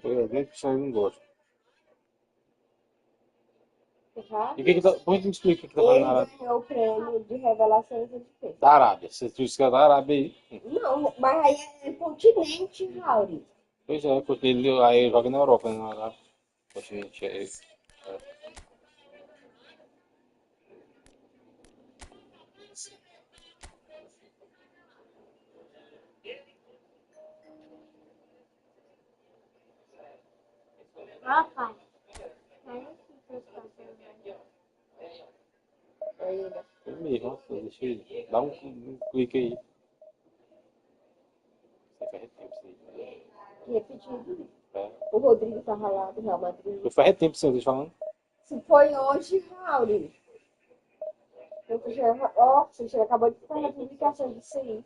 Eu nem não gosto. Já? E o que que tá... Por que tu me explica o que que tá fazendo na Ele Arábia? ganhou o prêmio de revelações de fé. Da Arábia. Você disse que é da Arábia aí. Não, mas aí é continente, Rauri. Pois é, porque ele aí joga na Europa, né? Na Arábia. Continente é esse. Rapaz. Aí, né? É mesmo, nossa, deixa ele. Dá um clique aí. Você faz tempo isso aí. Repetido. É. O Rodrigo tava lá do Real Madrid. Eu faz tempo isso aí, eu tô falando. Se foi hoje, Rauri. Ó, você já acabou de falar a publicação disso aí.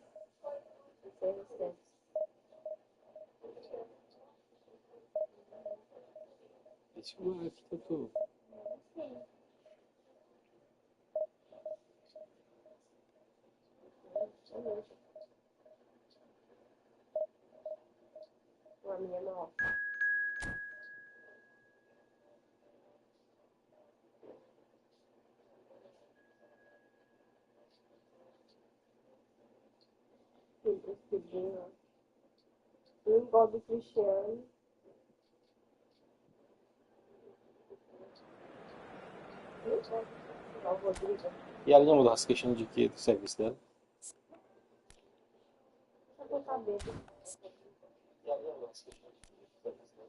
Deixa eu ver aqui que eu tô. Uma minha nova. Um gol do Cristiano. O Rodrigo. E ela já mudou as questões de quê? Do serviço dela? Só pra saber. E ela já mudou as questões do serviço dela?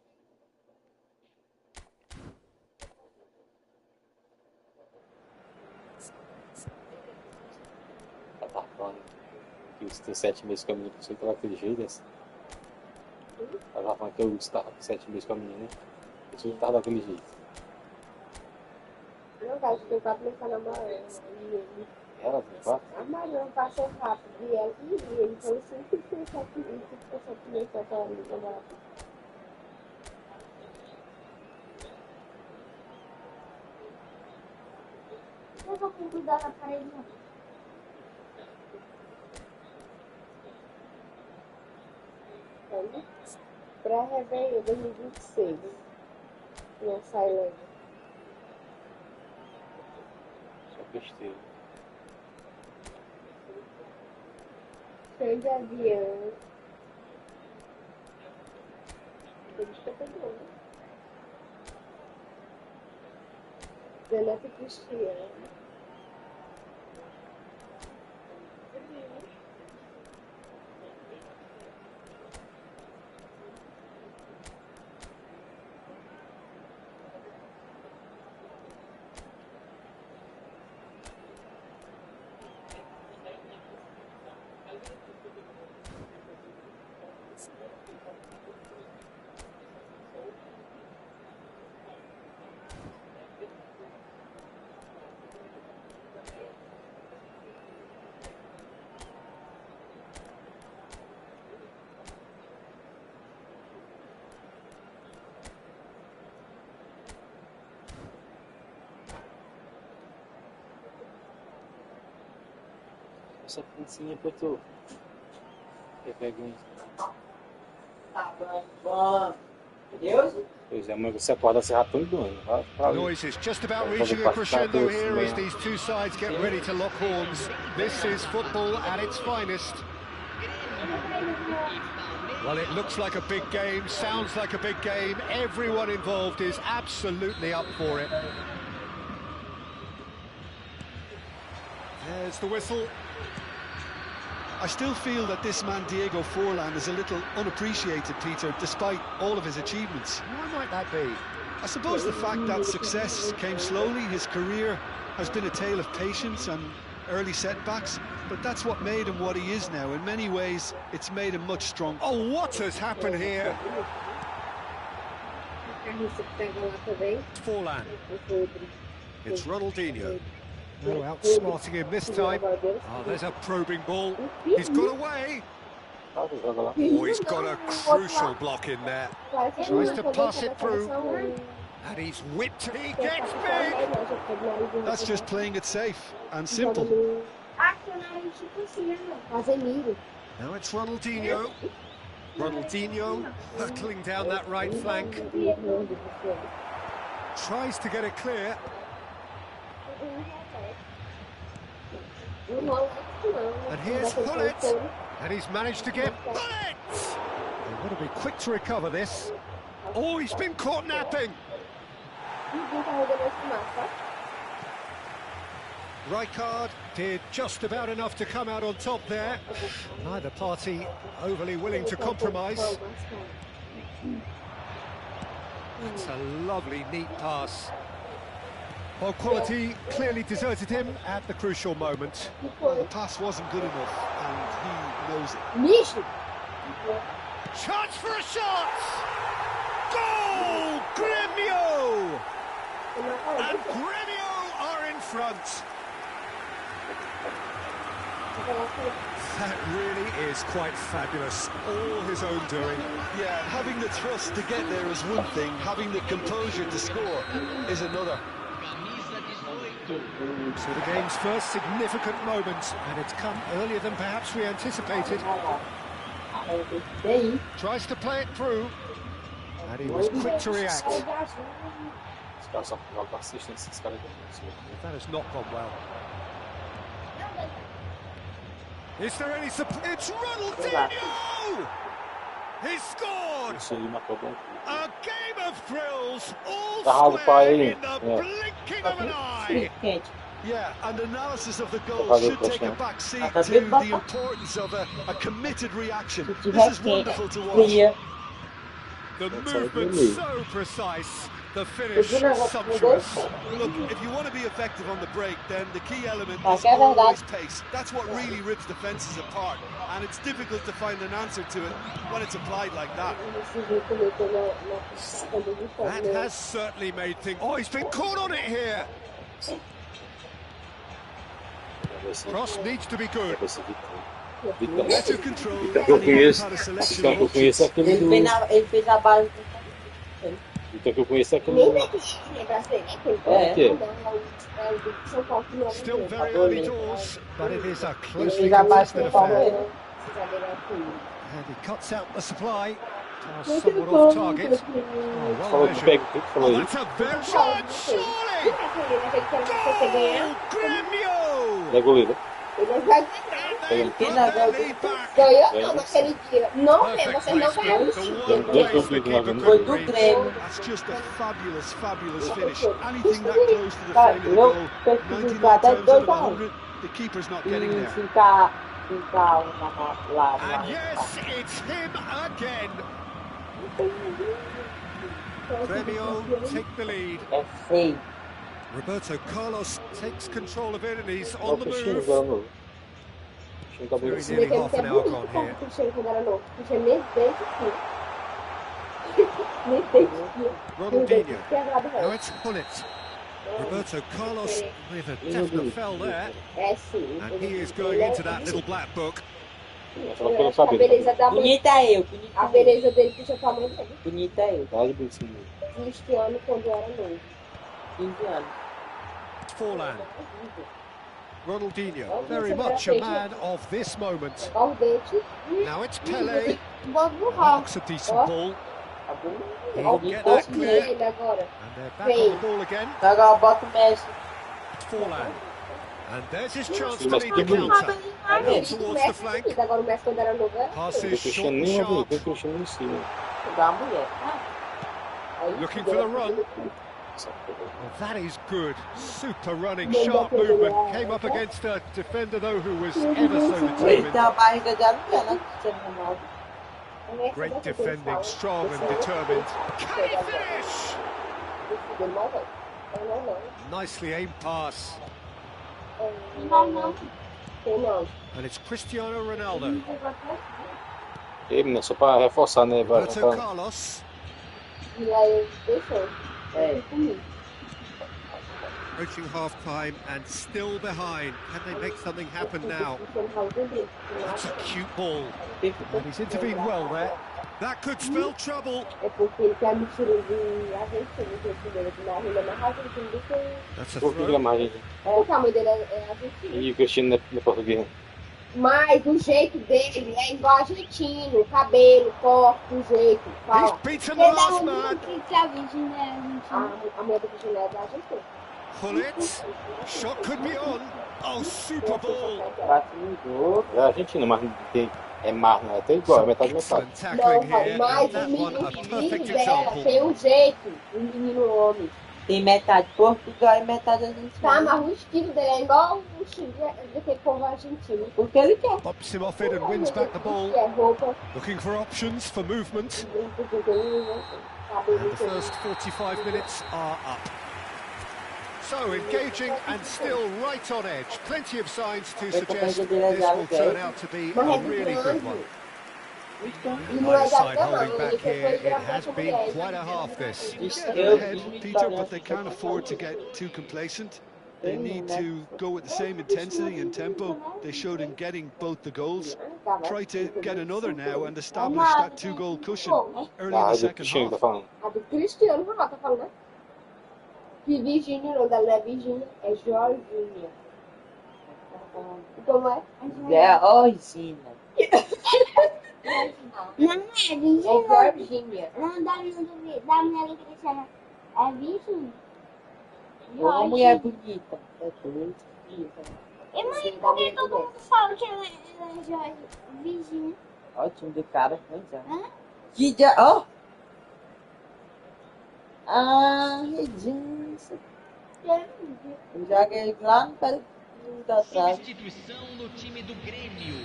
Ela tá falando que você tem 7 meses com a menina, você tava daquele jeito, assim. Ela tava falando que eu estava com 7 meses com a menina, você tava daquele jeito. Não, cara, que eu tava pensando na Mariana. Ela, de fato? A Mariana passou rápido. E ela queria. Ele falou assim: o que você quer que você começou com aquela amiga dela? Eu vou cuidar da parede, não. Pré-Réveillon 2026. Na Tailândia. Só besteira. Cheio de avião. Renato Cristiano. Essa pincinha pra tu. Quer pegar um? Tá bom. Deus? Pois é, mas você acorda se ratão e doendo. The noise is just about reaching a crescendo here as these two sides get ready to lock horns. This is football at its finest. Well, it looks like a big game, sounds like a big game. Everyone involved is absolutely up for it. There's the whistle. I still feel that this man Diego Forlan is a little unappreciated, Peter, despite all of his achievements. Why might that be? I suppose the fact that success came slowly, his career has been a tale of patience and early setbacks, but that's what made him what he is now. In many ways, it's made him much stronger. Oh, what has happened here? Forlan. It's Ronaldinho. No outsmarting him this time. Oh, there's a probing ball. He's got away. Oh, he's got a crucial block in there. Tries to pass it through. And he's whipped. He gets big. That's just playing it safe and simple. Now it's Ronaldinho. Ronaldinho hurtling down that right flank. Tries to get it clear. And here's Hullet. And he's managed to get Hullet! They've got to be quick to recover this. Oh, he's been caught napping. Rijkaard did just about enough to come out on top there. Neither party overly willing to compromise. That's a lovely, neat pass. Well, quality clearly deserted him at the crucial moment. Well, the pass wasn't good enough, and he knows it. Chance for a shot! Goal! Gremio! And Gremio are in front. That really is quite fabulous. All his own doing. Yeah, having the trust to get there is one thing, having the composure to score is another. So the game's first significant moment, and it's come earlier than perhaps we anticipated. Tries to play it through, and he was quick to react. That has not gone well. Is there any support? It's Ronaldinho! He's scored! A game of thrills, all square in the blinking of an eye! Yeah, and analysis of the goal should take a back seat to the importance of a committed reaction. This is wonderful to watch. The movement so precise, the finish sumptuous. Look, if you want to be effective on the break, then the key element is always pace. That's what really rips defences apart, and it's difficult to find an answer to it when it's applied like that. That has certainly made things... Oh, he's been caught on it here! Cross needs to be good. Better control. Ele fez a base. Então que eu conheço aquele. Still very early doors, but it is a closely contested affair. And he cuts out the supply. Somewhat off target. Oh, well measured. Oh, that's a very shot, surely! Goal! Gremio! That's just a fabulous, fabulous finish. Anything that close to the frame of the goal, 99 times out of 100, the keeper's not getting there. And yes, it's him again. Gremio take the lead. Roberto Carlos takes control of it and he's on the move. Very nearly half an hour gone here. Ronaldinho. Now it's Hullet. Roberto Carlos with a definite fell there. And he is going into that little black book. Bonita é eu. A beleza dele puxa pra mãe dele. Bonita é eu. Cristiano quando era novo. 15 anos. Forlan. Ronaldinho, very much a man of this moment. Now it's Pele. Marks a decent ball. He'll get that clear. And they're back on the ball again. Forlan. And there's his chance to lead the counter. And towards the flank. Passes short and sharp. Looking for the run. Well, that is good. Super running, sharp movement. Came up against a defender, though, who was ever so determined. Great defending, strong and determined. Can he finish? Nicely aimed pass. And it's Cristiano Ronaldo. Roberto Carlos. Approaching half-time and still behind. Can they make something happen now? That's a cute ball. And he's intervened well there. That could spell trouble. That's a throw. E o Cristiano na portuguesa. Mas o jeito dele é igual argentino, cabelo, corte, o jeito. He's Fala. beaten the last man. Que a virgem é argentina. A minha virgem é da Argentina. Pull it. Shot could be on. Oh, super ball. É Argentina, mas é mar, não é? Até igual, é metade metade. Excellent Não, tackling here. mas And that one, a o perfect menino dela example. tem um jeito, o menino homem. Tem metade Portugal e metade Argentina. Tá, mas o estilo dele é igual o estilo daquele povo argentino. Porque ele quer. Pops him off it and wins back the ball. É roupa. Looking for options for movement. And the first 45 minutes are up. So engaging and still right on edge. Plenty of signs to suggest this will turn out to be a really good one. Neither side holding back here. It has been quite a half this. They're ahead, Peter, but they can't afford to get too complacent. They need to go with the same intensity and tempo they showed in getting both the goals. Try to get another now and establish that two-goal cushion early in the second Cristiano tá half. falando. A do Cristiano Ronaldo, tá falando, né? Que Virgínia, o nome dela não é Virgínia, é Jorginha. Como é? É Orgina. Não é virgem, É Jorginha. não da minha amiga Cristiana. É virgem? Uma mulher bonita. É tudo. E mãe, por que todo mundo fala que ela é virgem? Ótimo do cara. Pois é. Hã? Gidia, ó. Ah, Regina. Eu joguei lá no pé da trás. Substituição no time do Grêmio.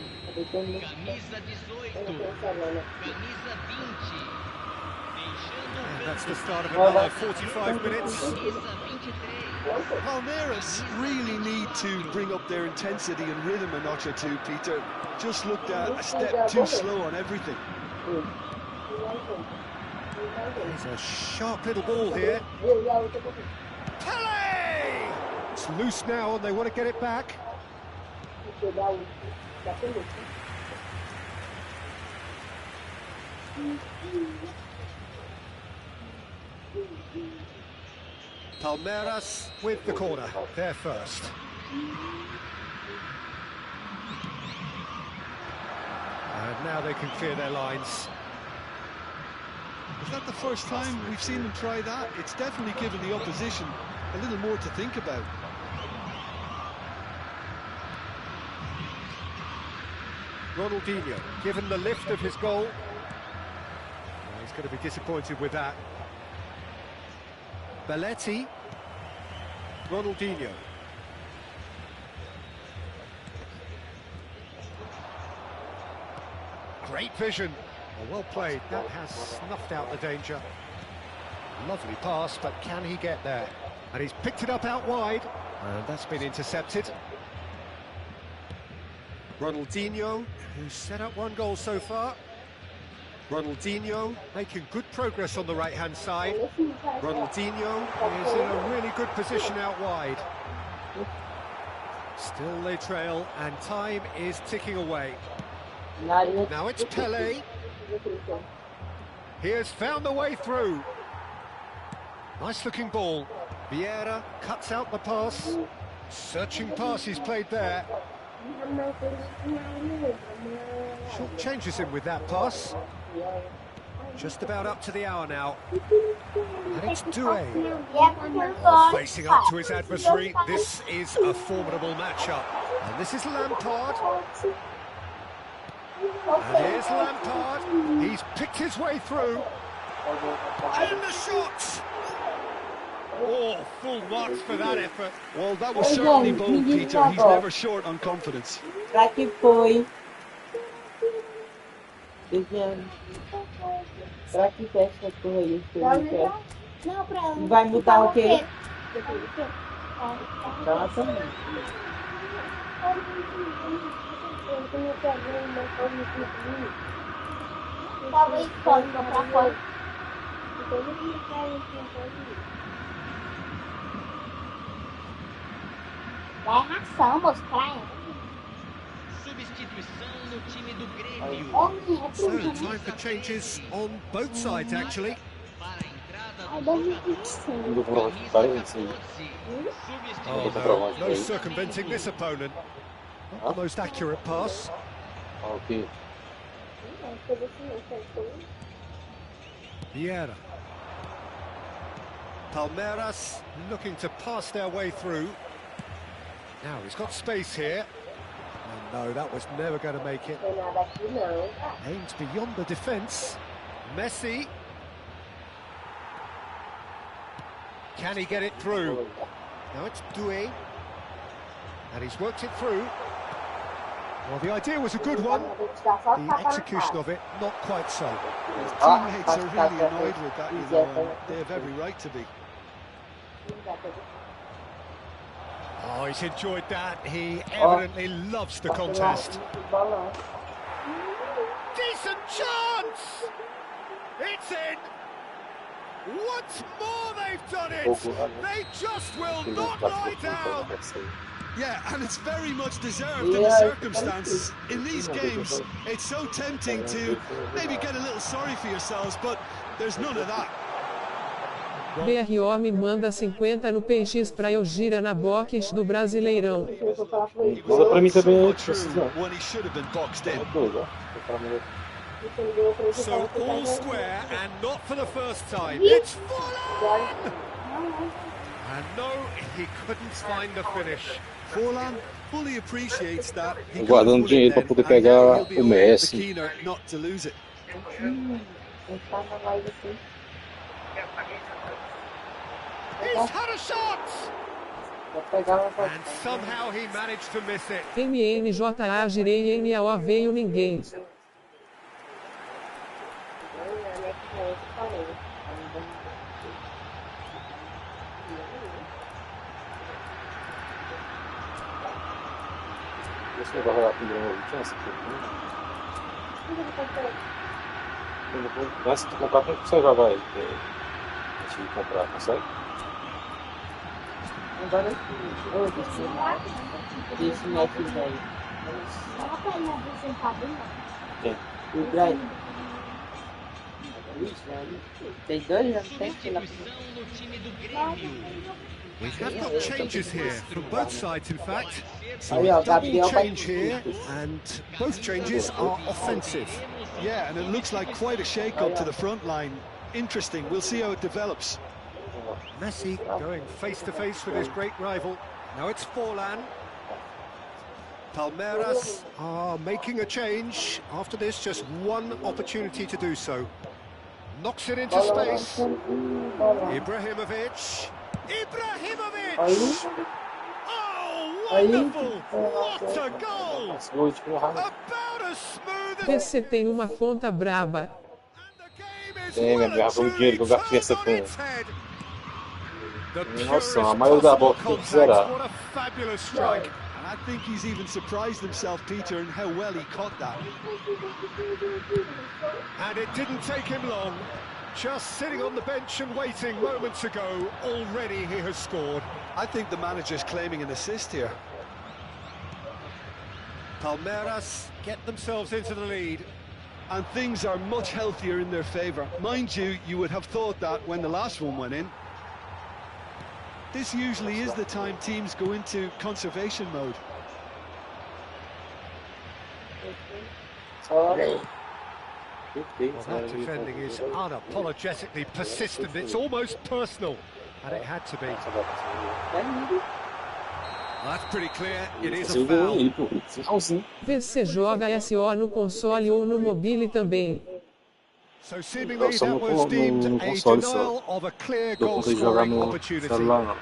Camisa 18. Camisa 20. And that's the start of another 45 minutes. Camisa 23. Palmeiras really need to bring up their intensity and rhythm a notch or two, Peter. Just looked at a step too slow on everything. There's a sharp little ball here. Pele! It's loose now and they want to get it back. Palmeiras with the corner, they're first. And now they can clear their lines. Is that the first time we've seen them try that? It's definitely given the opposition a little more to think about. Ronaldinho, given the lift of his goal. He's going to be disappointed with that. Belletti. Ronaldinho. Great vision. Well played. That has snuffed out the danger. Lovely pass, but can he get there? And he's picked it up out wide. And that's been intercepted. Ronaldinho, who's set up one goal so far. Ronaldinho making good progress on the right-hand side. Ronaldinho is in a really good position out wide. Still they trail, and time is ticking away. Now it's Pele. He has found the way through. Nice looking ball. Vieira cuts out the pass. Searching pass he's played there. Short changes him with that pass. Just about up to the hour now. And it's Doué. Facing up to his adversary. This is a formidable matchup. And this is Lampard. And here's Lampard. He's picked his way through. And the shot! Oh, full marks for that effort. Well, that was certainly bold, Peter. He's never short on confidence. Será que foi? Viviane. Será que fecha a correia? Não, pra ela. Vai mudar o quê? Ela também. Talvez pode pra fora. Dá ração, moço, pra ela. Substituição no time do Grêmio. So, time for changes on both sides, actually. Para a entrada Ai, do 2025. Não vou provar que vai, não sei. Oh, no circumventing this opponent. Not the most accurate pass. Ok. Vieira. Palmeiras looking to pass their way through. Now he's got space here. And no, that was never going to make it. Aims beyond the defence. Messi. Can he get it through? Now it's Doué. And he's worked it through. Well, the idea was a good one. The execution of it, not quite so. His teammates are really annoyed with that, you know, and they have every right to be. Oh, he's enjoyed that. He evidently loves the contest. Decent chance! It's in! Once more they've done it! They just will not lie down! Yeah, and it's very much deserved in the circumstances. In these games, it's so tempting to maybe get a little sorry for yourselves, but there's none of that. BRO me manda 50 no ps5 pra eu gira na box do Brasileirão. Manda pra mim também. When he should have been boxed in. So all square and not for the first time. It's Forlan! And no, he couldn't find the finish. Forlan fully appreciates that. Guardando dinheiro para poder pegar o Messi. Not to lose it. He's had a shot! And somehow he managed to miss it. MNJA girei NAO veio ninguém. Você vai jogar com o Bruno chance aqui? Mas se tu comprar, tu não consegue jogar ele. A gente comprar, consegue? Agora esse Mac velho. Quem? O Brian. Tem 2 anos, tem que ir lá. We have got changes here from both sides, in fact. So a double change here, and both changes are offensive. Yeah, and it looks like quite a shake-up to the front line. Interesting. We'll see how it develops. Messi going face-to-face with his great rival. Now it's Forlan. Palmeiras are making a change. After this, just one opportunity to do so. Knocks it into space. Ibrahimovic. Oh, wonderful! What a goal! About as smooth as... Você tem uma conta braba. Tem, minha amiga, foi o dinheiro que eu gastei essa conta. Nossa, a maioria da bola que eu zerar. What a fabulous strike! And I think he's even surprised himself, Peter, in how well he caught that. And it didn't take him long. Just sitting on the bench and waiting moments ago, already he has scored. I think the manager's claiming an assist here. Palmeiras get themselves into the lead. And things are much healthier in their favour. Mind you, you would have thought that when the last one went in. This usually is the time teams go into conservation mode. Well, that defending is unapologetically persistent. It's almost personal, and it had to be. Well, that's pretty clear. It is a foul. Você joga SO no console ou no mobile também. So seemingly that was deemed a denial of a clear goal-scoring opportunity. Well,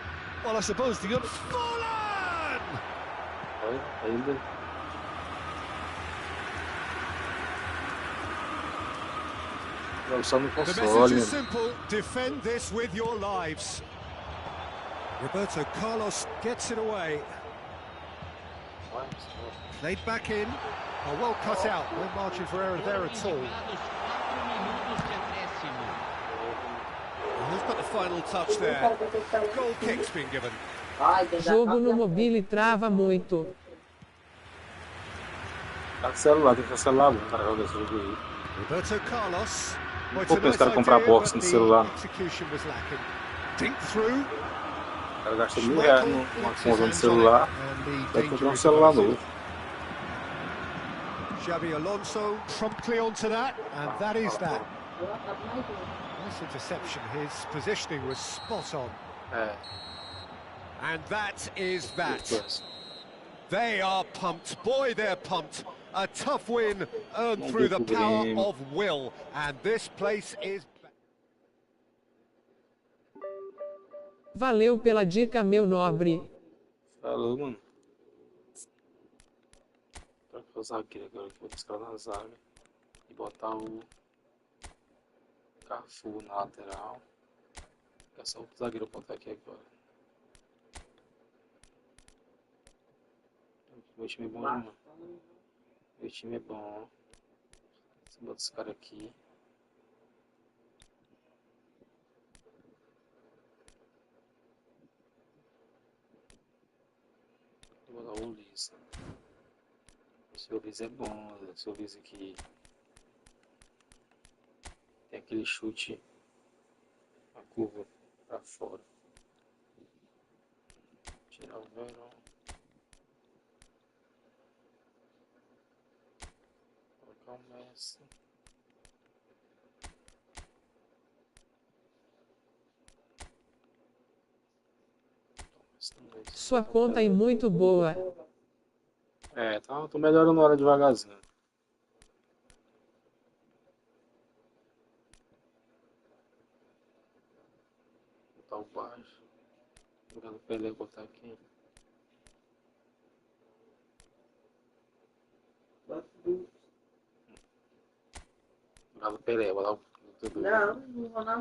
I suppose the good Forlan! The message is simple: defend this with your lives. Roberto Carlos gets it away. Played back in. Oh, well cut out. No margin for error there at all. Who's got the final touch there? Goal kick's been given. Jogo no mobile trava muito. Tá no celular, tem que cancelar, cara, joga esse jogo aí. Roberto Carlos. Vou pensar em comprar box no celular. Think through. O cara gasta R$1.000 numa conta no celular, vai comprar um celular novo. Xabi Alonso promptly onto that, and that is that. Nice interception, his positioning was spot on. And that is that. They are pumped, boy they're pumped. A tough win earned through the power of will, and this place is... Valeu pela dica, meu nobre. Falou, mano. Pra que o zagueiro agora que vou descalar na zaga e botar o Cafu na lateral. É só o zagueiro botar aqui agora. Meu time é bom demais. Meu time é bom. Vou botar esse cara aqui. Vou botar o Ulisses. Esse Ulisses é bom. Esse Ulisses aqui tem aquele chute a curva pra fora. Tirar o Verão. Colocar o Messi. Sua conta é muito boa. É, tá, tô melhorando na hora devagarzinho. Botar o baixo. Jogando Pelé, botar aqui. Jogando Pelé, botar o...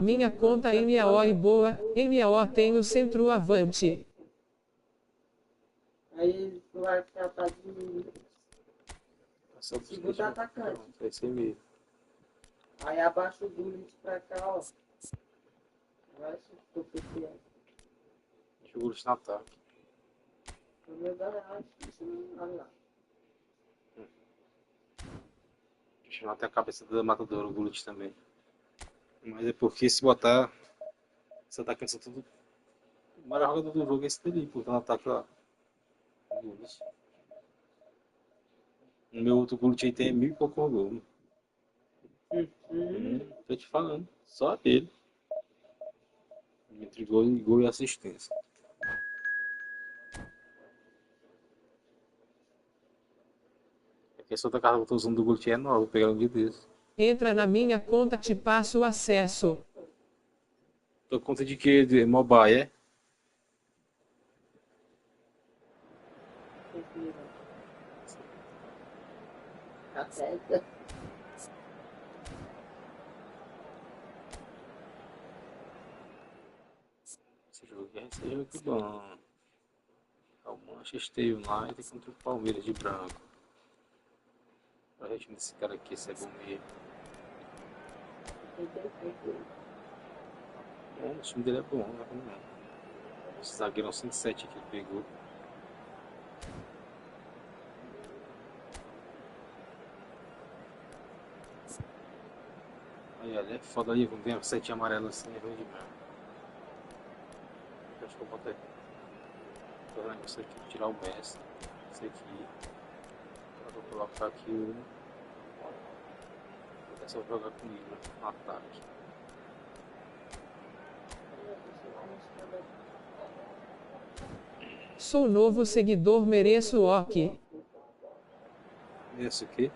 Minha conta MAO é boa. MAO tem o centroavante. Aí vai tratar de segundo atacante. Esse mesmo. Aí abaixa o Gullit pra cá, ó. Vai se for PC. Deixa o Gullit no ataque. Deixa eu até a cabeça do matador, o Gullit também. Mas é porque se botar esse atacante tudo. O melhor jogador do jogo é esse dali, porque no ataque lá. Gullit. O meu outro Gullit aí tem 1000 e pouco gol. Tô te falando, só ele. Entre gol e assistência. Essa outra carta que eu tô usando do Gullit é nova, vou pegar um dia desse. Entra na minha conta, te passo o acesso. Tô com conta de que? De mobile, é? Acerta. Esse jogo é bom. É o Manchester United contra o Palmeiras de branco. Olha o time desse cara aqui, esse é bom mesmo. Bom, o time dele é bom, né? Esse zagueiro é um 107 que ele pegou. Aí, olha, é foda aí, vamos ver a setinha amarela assim, é ruim demais. Acho que eu botei. Vou fazer um negócio aqui, tirar o Messi. Esse aqui. Agora vou colocar aqui o... Vou só jogar comigo, no ataque. Sou novo seguidor, mereço ok. Esse aqui.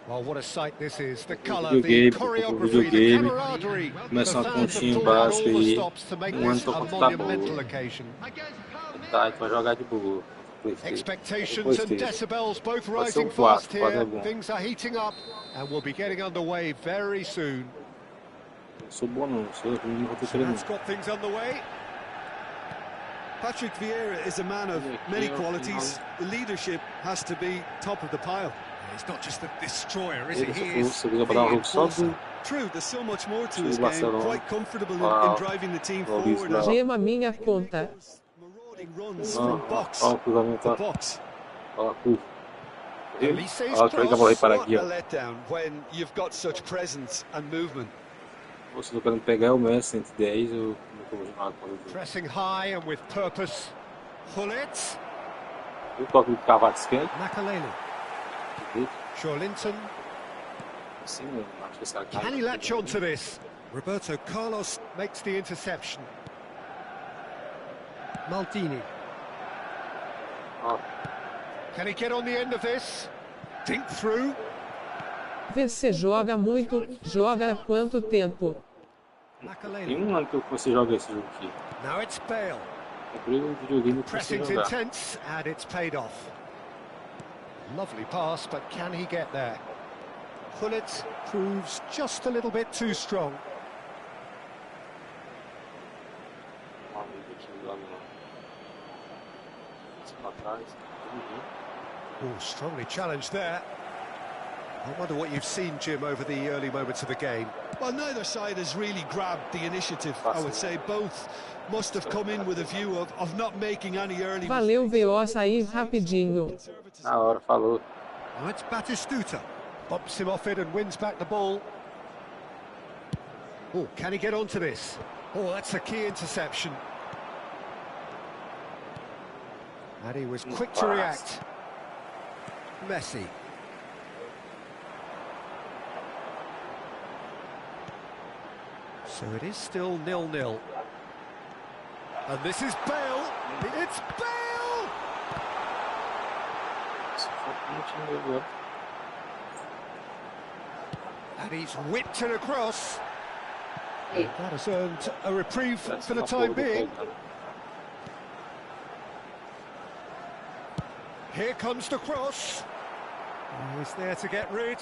Well, what a sight this is. The color, the choreography, the camaraderie. Começa uma pontinha básica aí. Ano tô contra o Tabu. Tá, vai jogar de boa. Expectations and decibels both rising fast here. Things are heating up and we'll be getting underway very soon. Não sou bom não, sou ruim, não tô querendo. That's got things underway. Patrick Vieira is a man of many qualities. The leadership has to be top of the pile. He's not just a destroyer, is he? He is the enforcer. True, there's so much more to his game. Quite comfortable in driving the team forward. Gema minha conta. Marauding runs from box to box. Elise's cross, what a letdown when you've got such presence and movement. Ou se eu tô querendo pegar o Messi 110, eu não vou jogar com ele. Pressing high and with purpose. Hullet. Eu toco o cavaco esquerdo. Makaleli. Shorlinton. Assim, eu acho que esse cara Can he latch onto this? Roberto Carlos makes the interception. Maldini. Ó, Can he get on the end of this? Think through. Você joga muito, joga há quanto tempo? tem Makaleli. um ano que eu comecei a jogar esse jogo aqui. Now it's Bale. Comprei o videogame e comecei a Pressing's jogar. intense and it's paid off. Lovely pass, but can he get there? Hullet proves just a little bit too strong. Um amigo aqui do lado lá. Pra trás. Oh, strongly challenged there. I wonder what you've seen, Jim, over the early moments of the game. Well, neither side has really grabbed the initiative, I would say. Both must have come in with a view of not making any early Valeu VO sair rapidinho. Na hora, falou. Now it's Batistuta. Bumps him off it and wins back the ball. Oh, can he get onto this? Oh, that's a key interception. And he was quick to react. Messi. So it is still 0-0. And this is Bale. It's Bale! And he's whipped it across. That has earned a reprieve for the time being. Here comes the cross. Oh, he's there to get rid.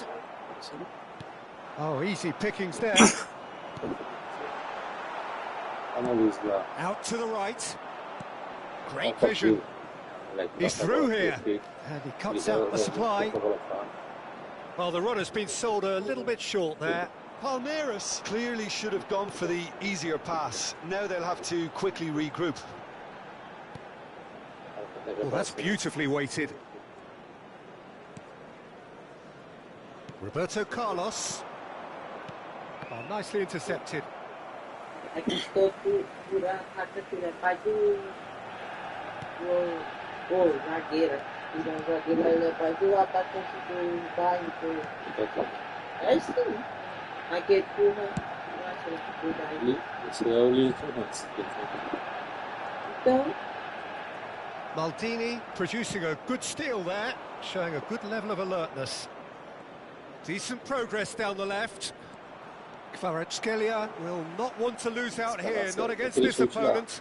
Oh, easy pickings there. Out to the right. Great vision. He's through here. And he cuts out the supply. Well, the run has been sold a little bit short there. Palmeiras clearly should have gone for the easier pass. Now they'll have to quickly regroup. Well, that's beautifully weighted. Roberto Carlos. Oh, nicely intercepted. Aqui estou por a carta aqui, né? Pai do zagueira. Tirar o zagueiro aí, né? Pai do atacante do bairro. É sim. Aqui é turma. Esse é o Lincoln Hans. Então, Maldini producing a good steal there, showing a good level of alertness. Decent progress down the left. Kvaratskhelia will not want to lose out here, not against this opponent.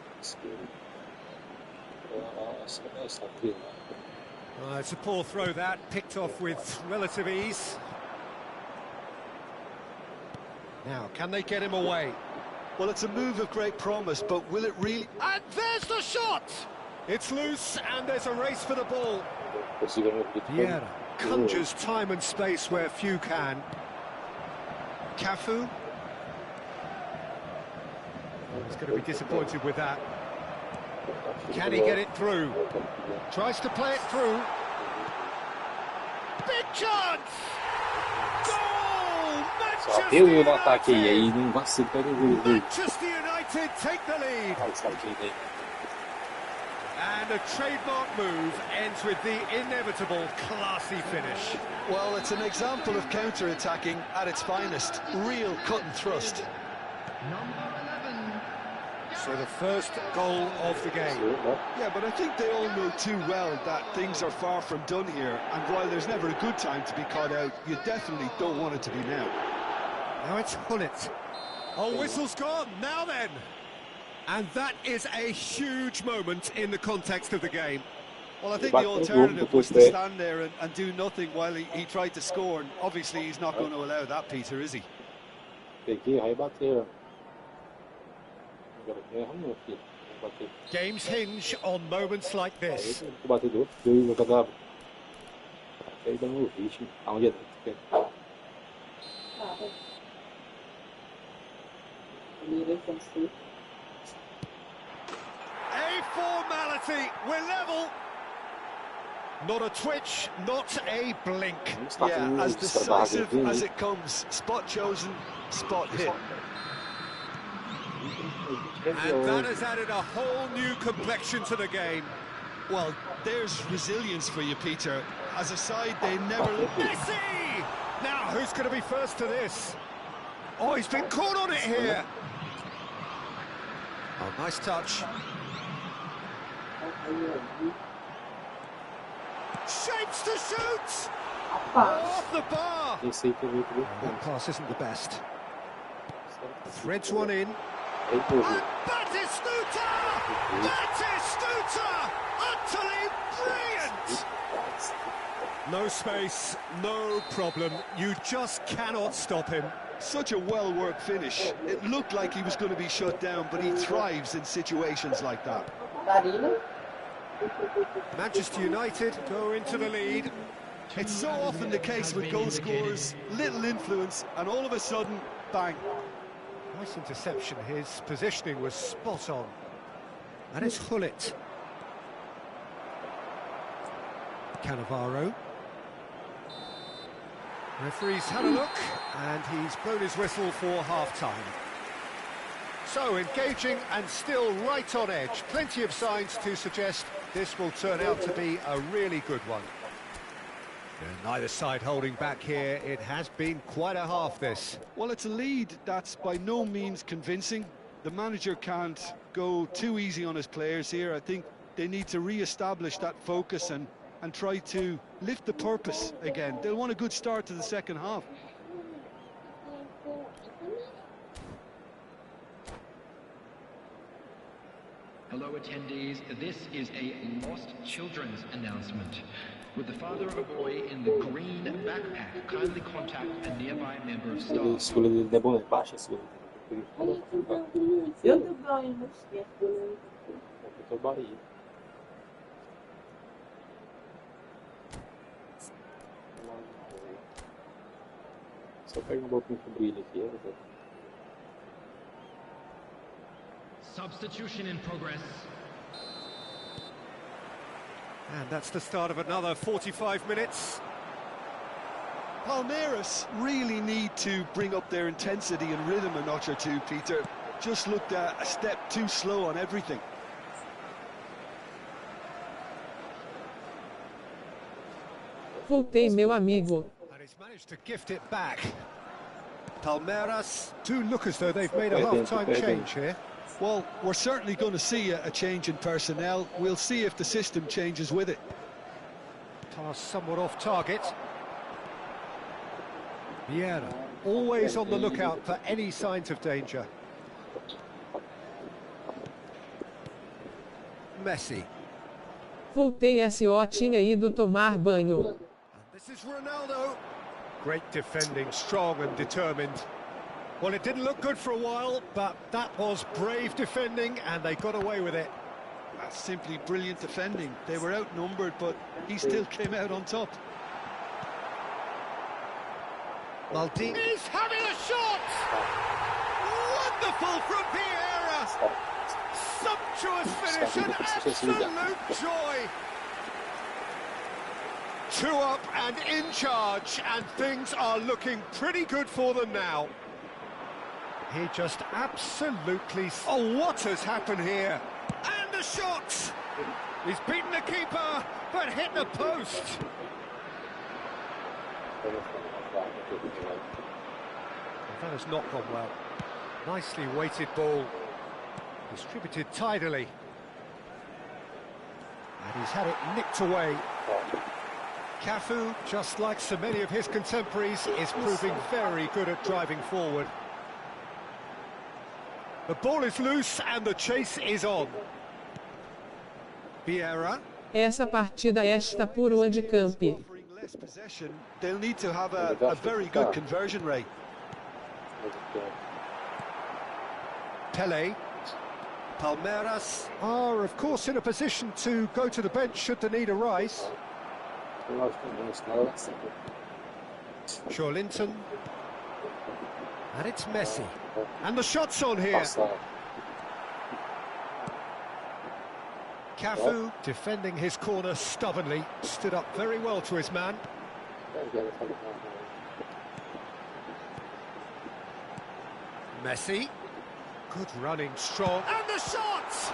It's a poor throw that, picked off with relative ease. Now, can they get him away? Well, it's a move of great promise, but will it really... And there's the shot! It's loose, and there's a race for the ball. Vieira conjures time and space where few can. Cafu. He's going to be disappointed with that. Can he get it through? Tries to play it through. Big chance! Goal! Só eu no ataque aí, não vacilo para o gol. Manchester United take the lead. And a trademark move ends with the inevitable classy finish. Well, it's an example of counter-attacking at its finest. Real cut and thrust. So the first goal of the game. Yeah, but I think they all know too well that things are far from done here. And while there's never a good time to be caught out, you definitely don't want it to be now. Now it's Hullet. Oh, whistle's gone. Now then. And that is a huge moment in the context of the game. Well, I think the alternative was to stand there and do nothing while he tried to score. And obviously he's not going to allow that, Peter, is he? Games hinge on moments like this. A formality, we're level. Not a twitch, not a blink. Yeah, as decisive as it comes. Spot chosen, spot hit. And that has added a whole new complexion to the game. Well, there's resilience for you, Peter. As a side, they never... Messi! Now, who's going to be first to this? Oh, he's been caught on it here. Oh, nice touch. Shapes to shoot! Off the bar! That pass isn't the best. Threads one in. And Batistuta! Batistuta! Utterly brilliant! No space, no problem. You just cannot stop him. Such a well-worked finish. It looked like he was going to be shut down, but he thrives in situations like that. Manchester United go into the lead. It's so often the case with goal scorers, little influence, and all of a sudden, bang. Nice interception. His positioning was spot on. And it's Hullet. Cannavaro. Referee's had a look, and he's blown his whistle for half-time. So, engaging and still right on edge. Plenty of signs to suggest this will turn out to be a really good one. And neither side holding back here. It has been quite a half, this. Well, it's a lead that's by no means convincing. The manager can't go too easy on his players here. I think they need to re-establish that focus and try to lift the purpose again. They'll want a good start to the second half. Hello attendees, this is a lost children's announcement. With the father of a boy in the green backpack, kindly contact a nearby member of staff. Escolha dele é boa, baixa a escolha. Eu do banho no esquerdo. Eu Bahia. Só pega um pouquinho com brilho aqui, Substitution in progress. And that's the start of another 45 minutes. Palmeiras really need to bring up their intensity and rhythm a notch or two, Peter. Just looked a step too slow on everything. Voltei, meu amigo. And he's managed to gift it back. Palmeiras do look as though they've made a half-time change here. Well, we're certainly going to see a change in personnel. We'll see if the system changes with it. Pass somewhat off target. Vieira, always on the lookout for any signs of danger. Messi. Voltei, SO tinha ido tomar banho. And this is Ronaldo. Great defending, strong and determined. Well, it didn't look good for a while, but that was brave defending, and they got away with it. That's simply brilliant defending. They were outnumbered, but he still came out on top. Maldini is having a shot! Wonderful from Vieira! Sumptuous finish, an absolute joy! 2 up and in charge, and things are looking pretty good for them now. He just absolutely... Oh, what has happened here? And the shot! He's beaten the keeper, but hit the post. That has not gone well. Nicely weighted ball. Distributed tidily. And he's had it nicked away. Cafu, just like so many of his contemporaries, is proving very good at driving forward. The ball is loose and the chase is on. Vieira. Essa partida está por onde campe. Less possession, they'll need to have a very good conversion rate. Pele. Palmeiras are, of course, in a position to go to the bench should the need arise. Linton. And it's Messi. And the shot's on here. Cafu, defending his corner stubbornly, stood up very well to his man. Messi. Good running, strong, and the shot!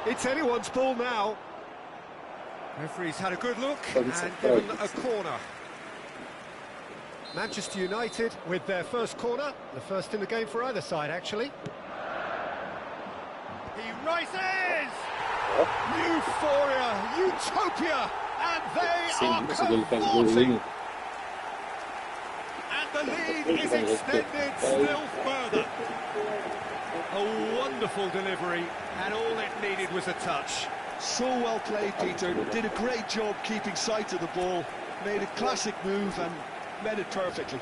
It's anyone's ball now. Referee's had a good look and given a corner. Manchester United with their first corner, the first in the game for either side, actually. He rises! Euphoria, utopia, and they are cavorting. And the lead is extended still further. A wonderful delivery, and all it needed was a touch. So well played, Peter. Did a great job keeping sight of the ball. Made a classic move and met it perfectly.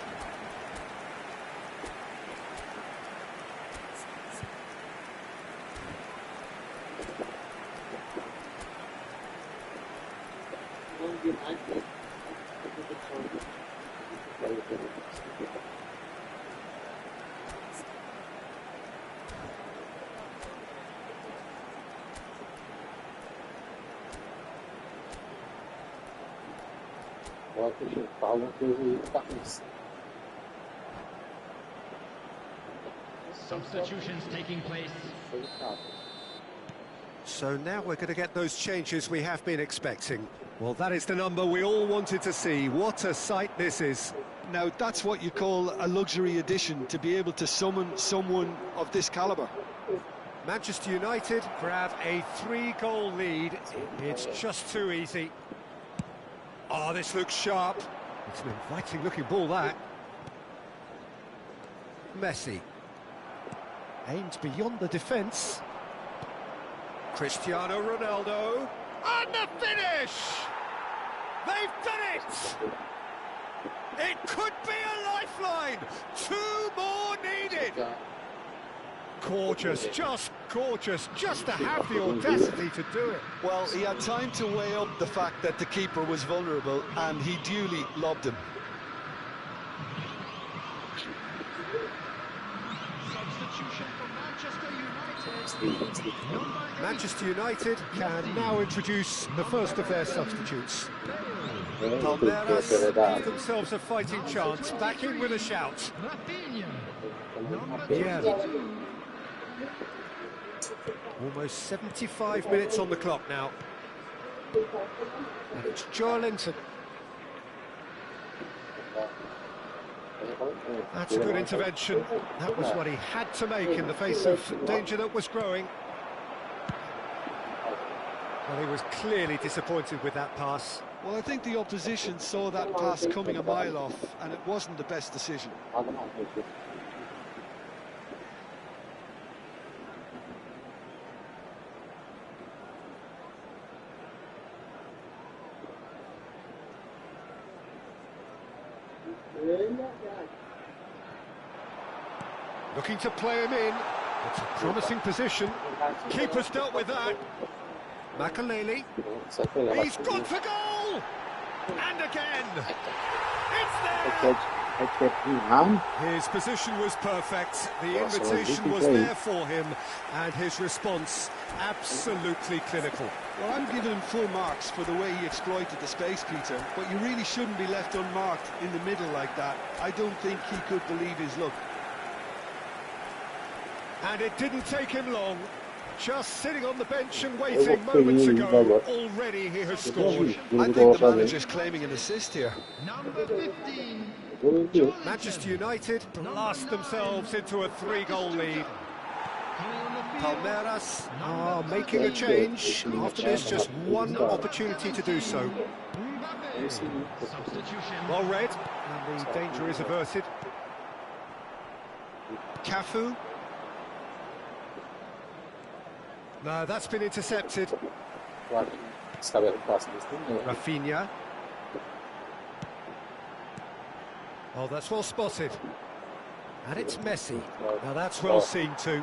Substitutions taking place. So now we're going to get those changes we have been expecting. Well, that is the number we all wanted to see. What a sight this is. Now, that's what you call a luxury addition, to be able to summon someone of this calibre. Manchester United grab a 3-goal lead. It's just too easy. Oh, this looks sharp. It's an inviting-looking ball, that. Messi. Aimed beyond the defence. Cristiano Ronaldo. And the finish! They've done it! It could be a lifeline! 2 more needed! Gorgeous, just to have the audacity to do it. Well, he had time to weigh up the fact that the keeper was vulnerable, and he duly lobbed him. Substitution for Manchester United. Manchester United can now introduce the first of their substitutes. Palmeiras give themselves a fighting chance, back in with a shout. Vieira. Almost 75 minutes on the clock now. And it's Joelinton. That's a good intervention. That was what he had to make in the face of danger that was growing. Well, he was clearly disappointed with that pass. Well, I think the opposition saw that pass coming a mile off, and it wasn't the best decision. Looking to play him in. It's a promising position. Keeper's dealt with that. Makaleli. He's gone for goal! And again! It's there! His position was perfect. The invitation was there for him. And his response, absolutely clinical. Well, I'm giving him full marks for the way he exploited the space, Peter. But you really shouldn't be left unmarked in the middle like that. I don't think he could believe his luck. And it didn't take him long. Just sitting on the bench and waiting moments ago. Already he has scored. I think the manager's claiming an assist here. Number 15. Manchester United blast themselves into a 3-goal lead. Palmeiras are making a change. After this, just one opportunity to do so. Well read, and the danger is averted. Cafu. No, that's been intercepted. Rafinha. Oh, that's well spotted. And it's Messi. Now that's well seen too.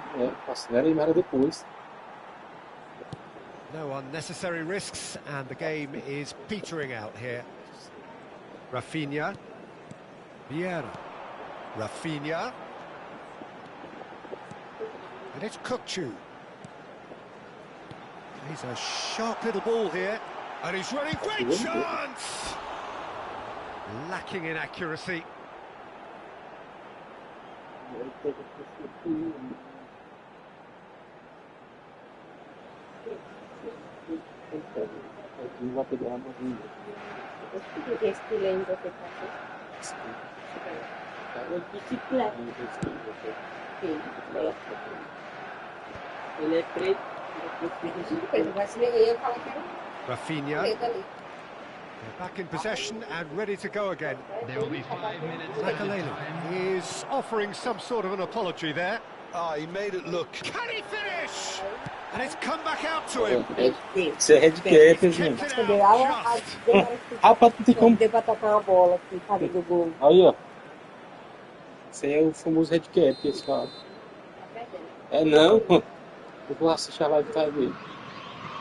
No unnecessary risks, and the game is petering out here. Rafinha. Vieira. Rafinha. And it's Kukçu. He's a sharp little ball here. And he's running, great chance! Lacking in accuracy. Aqui não vai pegar a mãozinha. Eu queria que esse lembro você passou. Bicicleta. Ele é preto. Eu vacilei, eu falei que era Rafinha. preto ali. They're back in possession and ready to go again. There will be 5 minutes. Makalelu is offering some sort of an apology there. Ah, he made it look. Can he finish? And it's come back out to him. Isso é headcap, gente. Kicked it Entendeu? out just. Rapaz, não tem como. Deu pra tocar uma bola aqui, cadê do gol? Aí, ó. Esse aí é o famoso headcap que eles falam. É não. Eu vou assistir a live tá dele.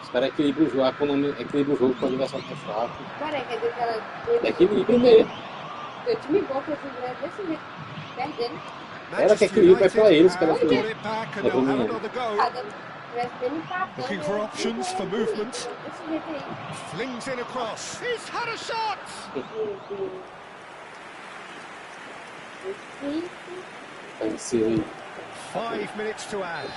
Os caras equilibram o jogo, a economia equilibra o jogo com o adversário que é fraco. Peraí, quer dizer que ela... Equilibra mesmo. O time bom que eu fiz desse jeito, perdendo. Era que equilibra é pra eles, cara. Got it back and they'll have another go. Cada tivesse bem empatando. Looking for options for movement. Desse jeito aí. Flings in across. He's had a shot. Vai ser aí. 5 minutes to add.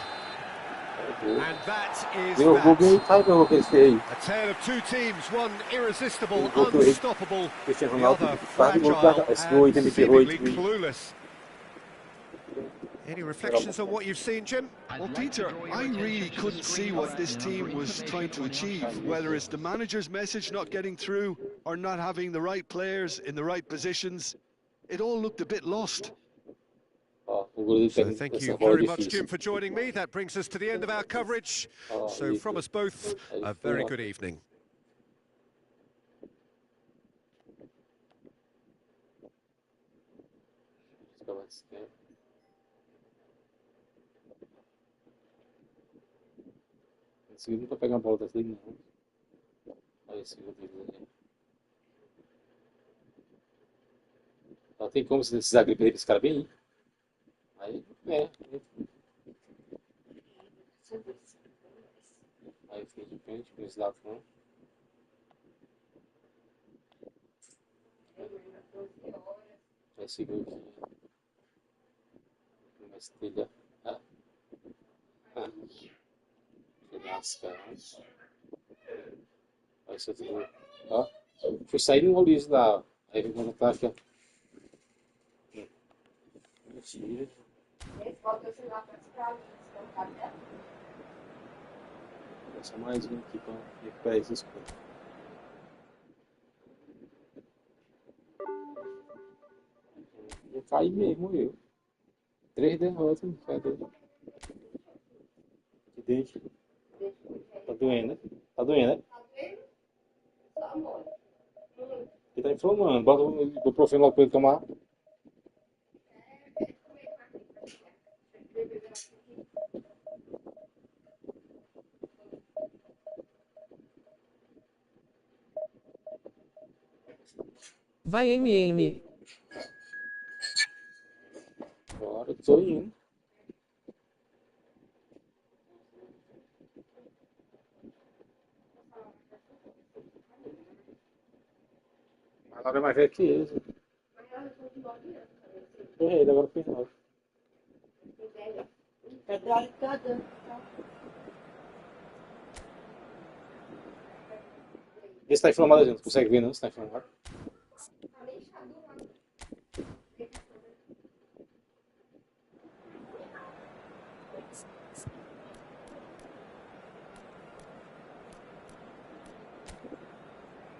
And that is Meu gol bem that. cai meu que ele fez aí. A tale of two teams, one irresistible, Gol que o unstoppable, Cristiano the Ronaldo other faz gol fragile esse gol aí and também ferrou seemingly aí. clueless. Any reflections on what you've seen, Jim? Well, Peter, I really couldn't see what this team was trying to achieve, whether it's the manager's message not getting through or not having the right players in the right positions. It all looked a bit lost. Ó, o goleiro So pega thank essa you bola very much, difícil. Jim, for joining me. That brings us to the end of our coverage. Ó, So from us both, a very good evening. Esse vídeo não tá pegando a bola dessa daí, não. Olha esse vídeo aí. Ela tem como se esses agripes aí pra esse cara bem, hein? Aí, Aí fica de frente com esse lado, não. Já segura aqui. Uma estelha. Lasca. Olha isso aqui. Ó. Foi sair no Ulisses lá. Ó. Aí vem quando tá aqui, ó. Mentira. Só mais um aqui pra recuperar esses pontos. Eu caí mesmo, eu. 3 derrotas, cadê? Que dente. Tá doendo, né? Tá doendo, né? Ele tá inflamando. Bota o ibuprofeno logo pra ele tomar. Vai MM. Agora tô indo. A Laura é mais velha que eles. Foi ele, agora foi nós. Cada. Esse tá inflamado, gente. Consegue ver, não? Se tá inflamado.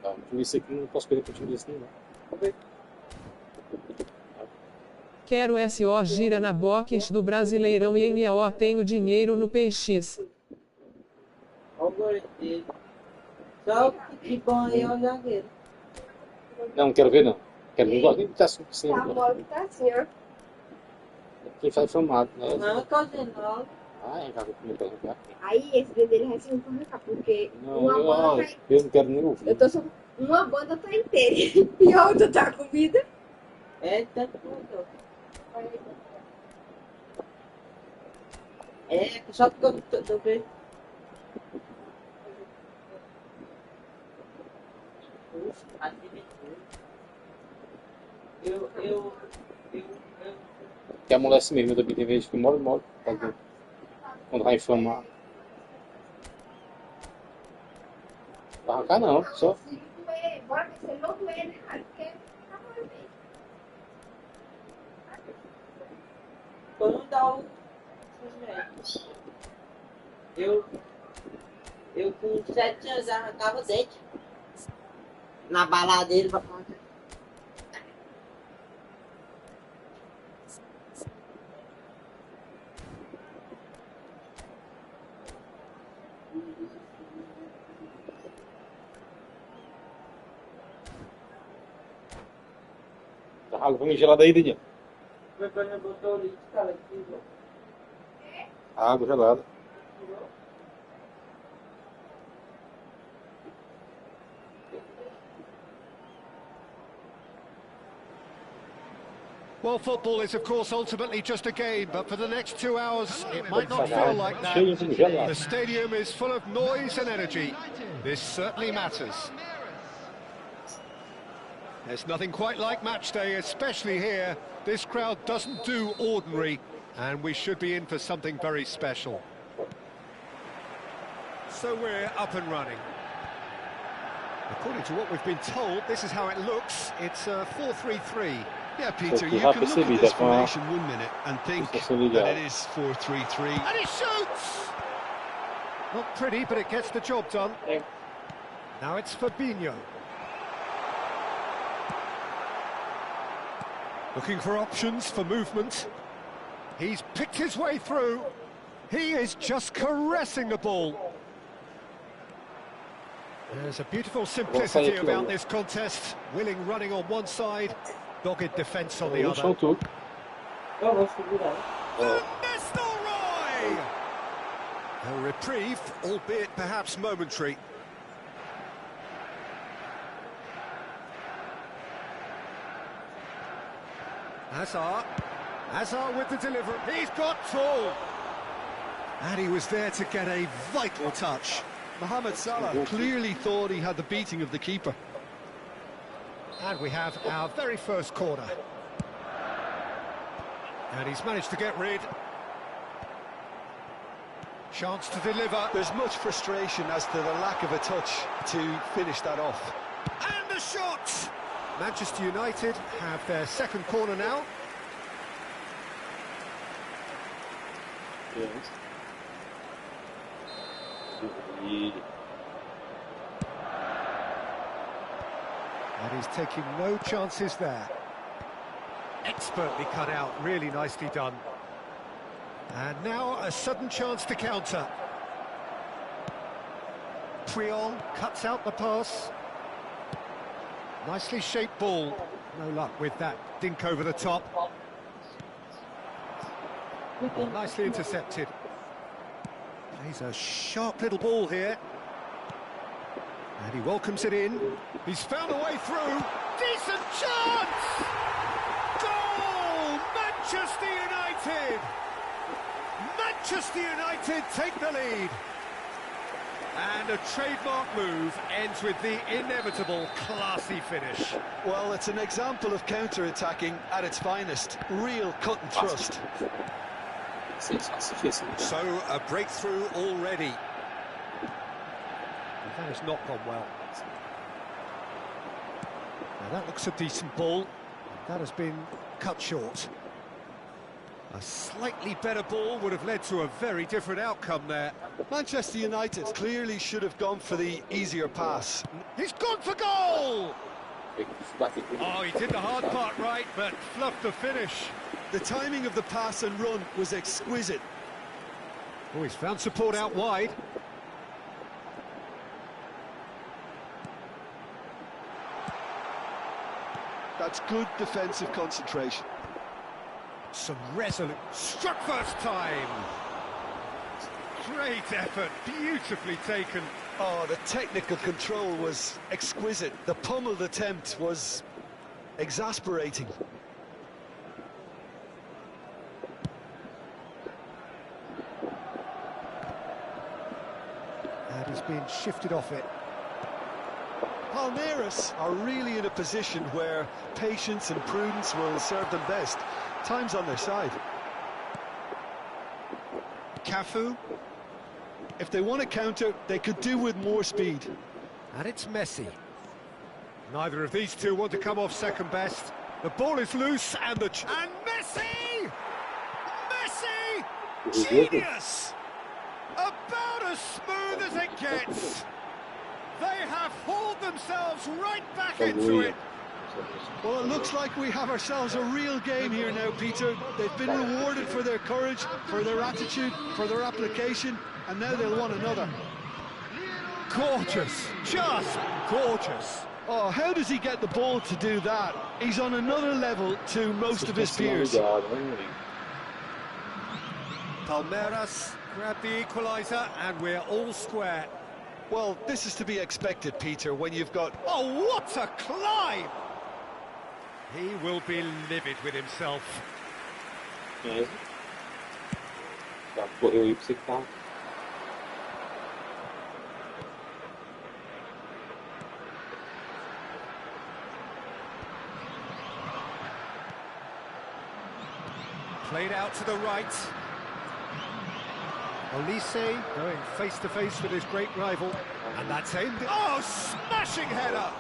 Tá, esse aqui não posso perder pro time desse, não. Vamos ver. Quero SO gira na box do Brasileirão e NO tenho dinheiro no PX. Olha o goleiro dele. Só que bom aí é o zagueiro. Não quero ver, não. Quero ver igual que tá assim. A bola que tá assim, ó. Quem faz inflamado, né? Não, Cosinol. Ai, já vou comer pra arrancar. Aí esse dele vai ser um porra, porque Não, uma banda tá... eu não quero nem ouvir. Eu tô só... Uma banda tá inteira e a outra tá comida. É, tá tudo. É, só que eu tô vendo. Eu. Que amolece mesmo, eu também tem vezes que mole, quando vai inflamar. Pra arrancar não, só. Se doer, bora ver se ele não doer, né, Mário? Porque tá bom, bem. Quando dá o... Eu com 7 anos arrancava dente. Na baladeira pra conta. Tá água gelada aí, Daniel. Foi quando eu botou o lixo, cara, aqui, Água gelada. Well, football is, of course, ultimately just a game, but for the next 2 hours, it might not feel like that. The stadium is full of noise and energy. This certainly matters. There's nothing quite like match day, especially here. This crowd doesn't do ordinary, and we should be in for something very special. So we're up and running. According to what we've been told, this is how it looks. It's a 4-3-3. Yeah, Peter, you can look at this formation 1 minute and think that it is 4-3-3. And he shoots! Not pretty, but it gets the job done. Now it's Fabinho. Looking for options for movement. He's picked his way through. He is just caressing the ball. There's a beautiful simplicity about this contest. Willing running on one side, dogged defence on the other. A reprieve, albeit perhaps momentary. Hazard with the delivery. He's got full. And he was there to get a vital touch. Mohamed Salah clearly thought he had the beating of the keeper. And we have our very first corner. And he's managed to get rid. Chance to deliver. There's much frustration as to the lack of a touch to finish that off. And the shot! Manchester United have their second corner now. Yes. And he's taking no chances there. Expertly cut out, really nicely done. And now a sudden chance to counter. Puyol cuts out the pass. Nicely shaped ball. No luck with that dink over the top. Nicely intercepted. Plays a sharp little ball here. And he welcomes it in. He's found a way through. Decent chance! Goal! Manchester United! Manchester United take the lead. And a trademark move ends with the inevitable classy finish. Well, it's an example of counter-attacking at its finest. Real cut and thrust. So, a breakthrough already. That has not gone well. Now that looks a decent ball. That has been cut short. A slightly better ball would have led to a very different outcome there. Manchester United clearly should have gone for the easier pass. He's gone for goal! Oh, he did the hard part right, but fluffed the finish. The timing of the pass and run was exquisite. Oh, he's found support out wide. That's good defensive concentration. Some resolute... Struck first time! Great effort, beautifully taken. Oh, the technical control was exquisite. The pummeled attempt was exasperating. And he's been shifted off it. Palmeiras are really in a position where patience and prudence will serve them best. Time's on their side. Cafu, if they want to counter, they could do with more speed. And it's Messi. Neither of these two want to come off second best. The ball is loose and and Messi! Messi! Genius! About as smooth as it gets. They have hauled themselves right back into it. Well, it looks like we have ourselves a real game here now, Peter. They've been rewarded for their courage, for their attitude, for their application, and now they'll want another. Gorgeous, just gorgeous. Oh, how does he get the ball to do that? He's on another level to most of his peers. Palmeiras grab the equaliser and we're all square. Well, this is to be expected, Peter, when you've got... Oh, what a climb! He will be livid with himself. É. Já correu aí pra você que tá. Played out to the right. Olise going face to face with his great rival. And that's aimed. Oh, smashing header!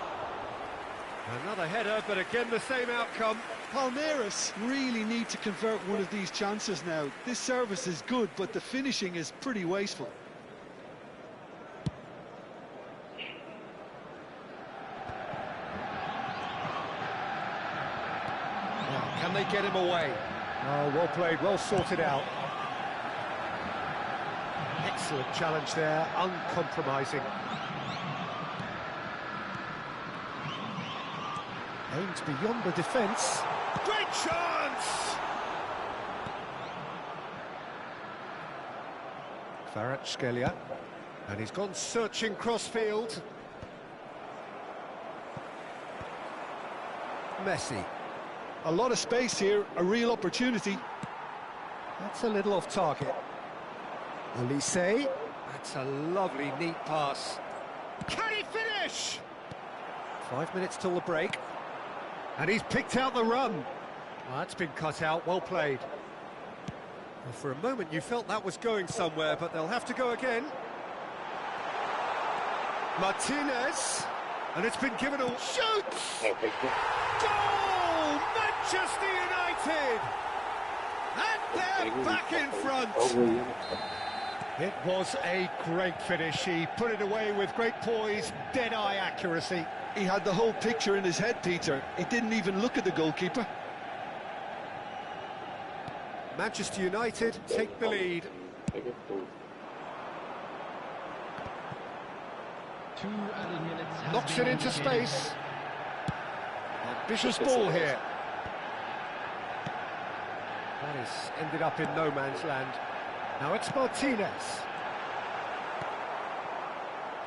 Another header, but again the same outcome. Palmeiras really need to convert one of these chances now. This service is good, but the finishing is pretty wasteful. Oh, can they get him away? Oh, well played, well sorted out. Excellent challenge there, uncompromising. Aims beyond the defence. Great chance! Kvaratskhelia. And he's gone searching crossfield. Messi. A lot of space here, a real opportunity. That's a little off target. Olise. That's a lovely, neat pass. Can he finish? 5 minutes till the break. And he's picked out the run. Well, that's been cut out, well played. Well, for a moment you felt that was going somewhere, but they'll have to go again. Martinez. And it's been given a... Shoots! Goal! Manchester United! And they're back in front! It was a great finish. He put it away with great poise, dead-eye accuracy. He had the whole picture in his head, Peter. He didn't even look at the goalkeeper. Manchester United take the lead. 2 added minutes have Knocks been it into indicated. space. Ambitious ball here. That has ended up in no man's land. Now it's Martinez.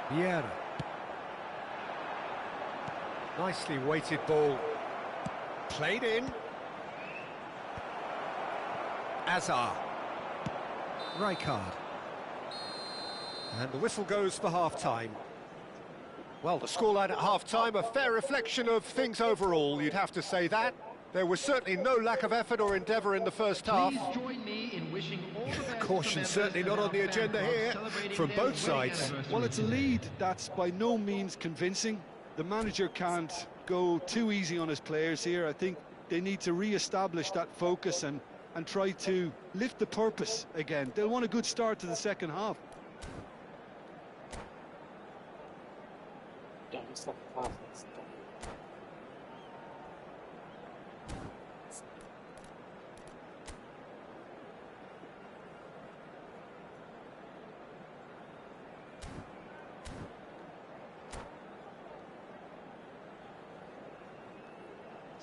Vieira. Nicely weighted ball. Played in. Azar. Rijkaard. And the whistle goes for half-time. Well, the scoreline at half-time, a fair reflection of things overall, you'd have to say that. There was certainly no lack of effort or endeavour in the first half. Please join me in wishing all the best Caution to certainly members not on of the our agenda fan here, club celebrating from their both wedding sides. anniversary Well, it's a today. lead that's by no means convincing. The manager can't go too easy on his players here. I think they need to re-establish that focus and try to lift the purpose again. They'll want a good start to the second half.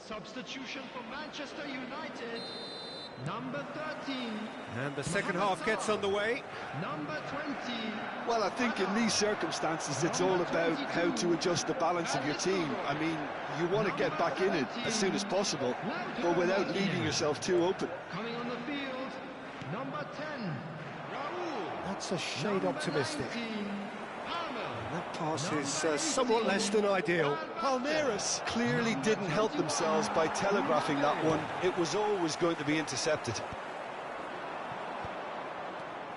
Substitution for Manchester United. Number 13. And the second half gets underway. Number 20. Well, I think in these circumstances, it's all about how to adjust the balance of your team. I mean, you want to get back in it as soon as possible, but without leaving yourself too open. Coming on the field. Number 10. Raul. That's a shade optimistic. 19. That pass is somewhat less than ideal. Palmeiras clearly didn't help themselves by telegraphing that one. It was always going to be intercepted.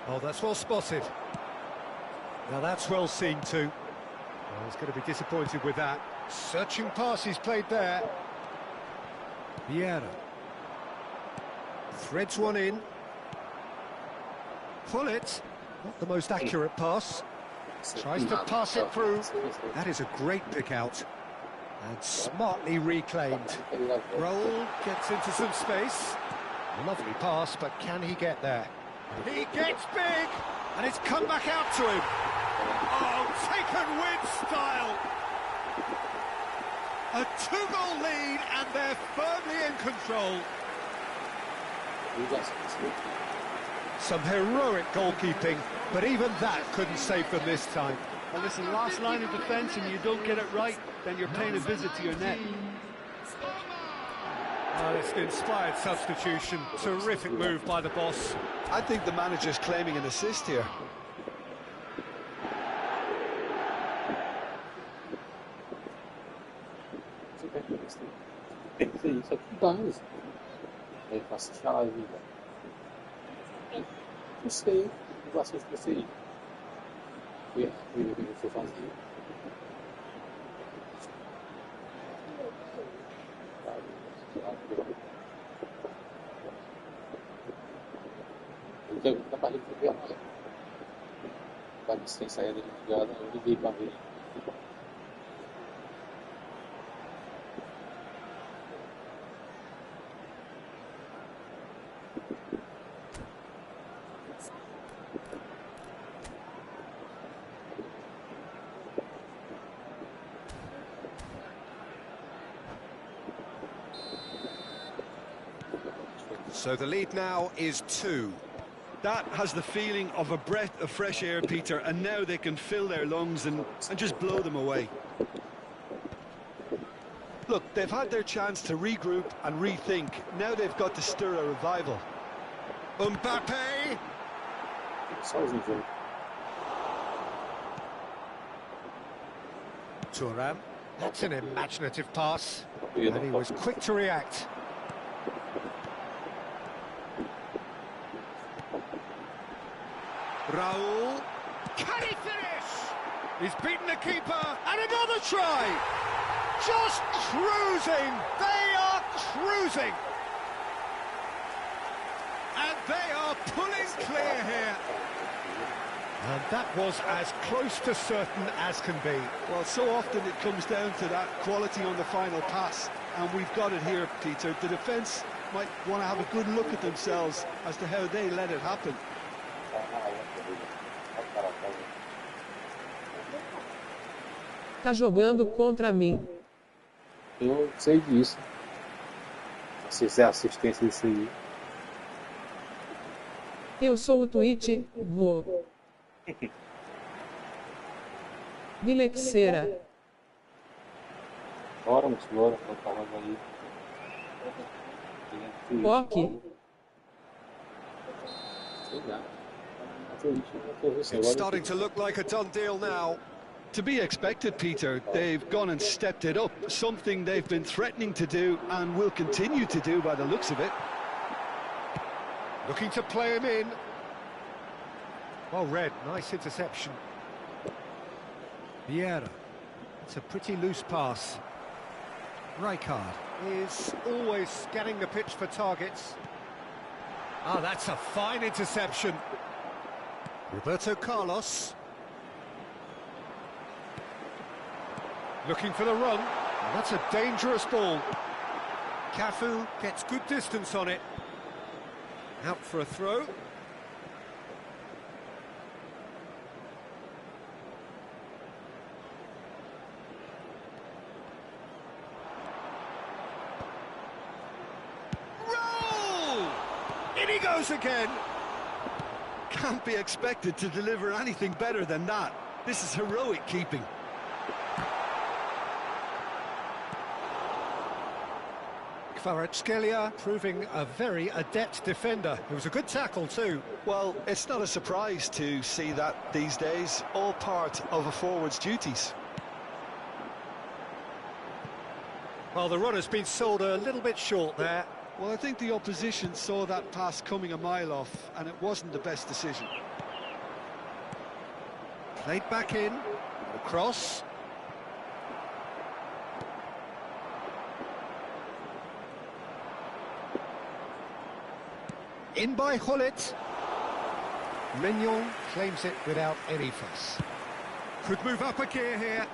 Oh, that's well spotted. Now that's well seen too. Well, he's going to be disappointed with that. Searching pass he's played there. Vieira. Threads one in. Pullet. Not the most accurate pass. Tries to pass it through. That is a great pick out. And smartly reclaimed. Raul gets into some space. Lovely pass, but can he get there? He gets big, and it's come back out to him. Oh, taken with style. A 2-goal lead, and they're firmly in control. Some heroic goalkeeping, but even that couldn't save them this time. Well, listen, last line of defence, and you don't get it right, then you're paying a visit to your net. Oh, it's an inspired substitution. Terrific move by the boss. I think the manager's claiming an assist here. Isso aqui dá isso. Aí faço chave, não sei, não gosto de preferir. Fui fazer. Então, da barriga foi bem aberta. Para sem saída ligada, eu liguei para ver. So the lead now is 2. That has the feeling of a breath of fresh air, Peter, and now they can fill their lungs and just blow them away. Look, they've had their chance to regroup and rethink. Now they've got to stir a revival. Mbappe! Thuram. That's an imaginative pass. And he was quick to react. Raul, can he finish? He's beaten the keeper, and another try! Just cruising, they are cruising! And they are pulling clear here. And that was as close to certain as can be. Well, so often it comes down to that quality on the final pass, and we've got it here, Peter. The defence might want to have a good look at themselves as to how they let it happen. Tá jogando contra mim. Eu sei disso. Se fizer assistência disso aí. Eu sou o tweet, vou. Vilexeira. Bora, bora, falando aí. Ok. Sei lá. It's starting to look like a done deal now. To be expected, Peter. They've gone and stepped it up, something they've been threatening to do and will continue to do by the looks of it. Looking to play him in. Well read, nice interception. Vieira. It's a pretty loose pass. Rijkaard is always scanning the pitch for targets. Ah, that's a fine interception. Roberto Carlos. Looking for the run. And that's a dangerous ball. Cafu gets good distance on it. Out for a throw. Roll! In he goes again. Can't be expected to deliver anything better than that. This is heroic keeping. Kvaratskhelia proving a very adept defender. It was a good tackle too. Well, it's not a surprise to see that these days, all part of a forward's duties. Well, the run has been sold a little bit short there. Well, I think the opposition saw that pass coming a mile off, and it wasn't the best decision. Played back in, across. In by Hullet. Mignon claims it without any fuss. Could move up a gear here.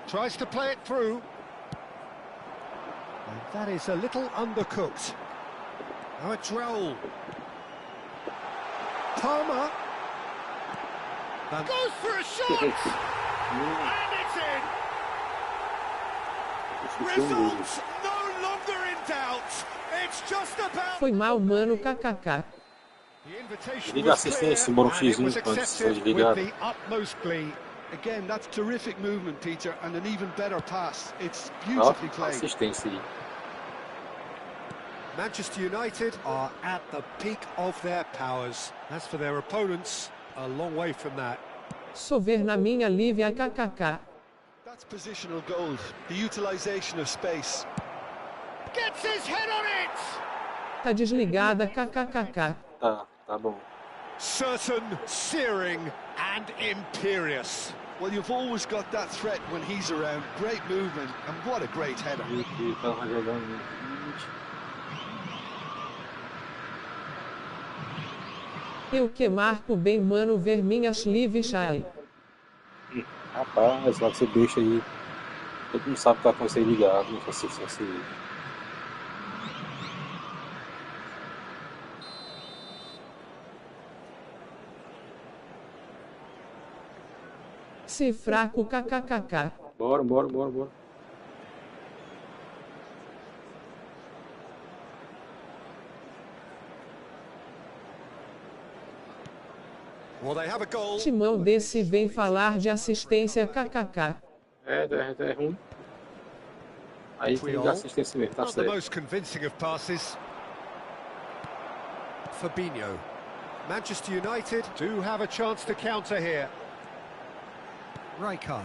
Tries to play it through. And that is a little undercooked. Now it's Raul. Palmer. Goes for a shot! And it's in! Results no longer in doubt. It's just about... Foi mal, mano, kkk. The invitation Liga was assistência, clear, embora and it was antes de accepted ligar. with the utmost glee. Again, that's terrific movement, Peter, and an even better pass. It's Ó, beautifully played. assistência aí. Manchester United are at the peak of their powers. As for their opponents, a long way from that. Sou ver na minha Lívia kkk. That's positional gold, the utilisation of space. Gets his head on it! Tá desligada kkkk. Tá bom. Certain, searing, and imperious. Well, you've always got that threat when he's around. Great movement, and what a great header. Ele tava jogando. Eu que marco bem, mano, ver minhas lives aí. Rapaz, lá que você deixa aí. Todo mundo sabe que tá com isso aí ligado, com assistência aí. Se fraco kkkk. Bora. Well, they have a goal. Timão desse vem falar de assistência kkk. É ruim. Aí tem que dar assistência mesmo, tá Not the certo. most convincing of passes. Fabinho. Manchester United do have a chance to counter here. Rijkaard.